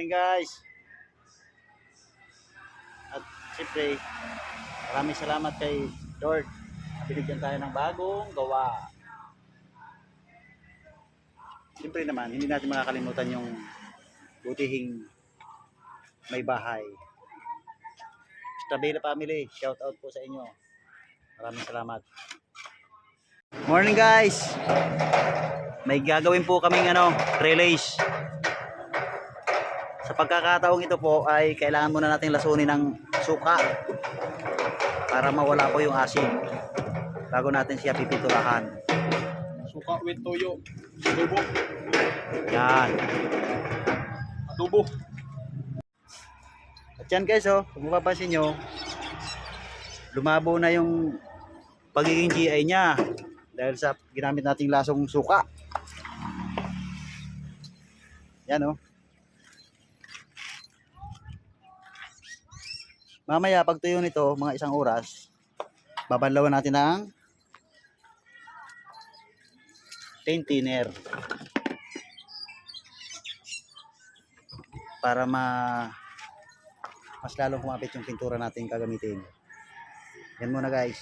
Morning guys. At siyempre, maraming salamat kay Lord. Binigyan tayo ng bagong gawa. Siyempre naman, hindi natin makakalimutan yung butihing may bahay. Stabila family, shout out po sa inyo. Maraming salamat. Morning guys. May gagawin po kaming relays. Sa pagkakataong ito po ay kailangan muna nating lasunin ng suka para mawala po yung asin bago natin siya pipinturahan. Suka with toyo. Adobo. Yan. Adobo. At yan guys, kung mapapansin nyo, lumabo na yung pagiging GI niya dahil sa ginamit nating lasong suka. Yan Mamaya pag tuyo nito, mga 1 oras, babanlawan natin ng paint thinner para mas lalong kumapit yung pintura natin gagamitin. Yan muna guys.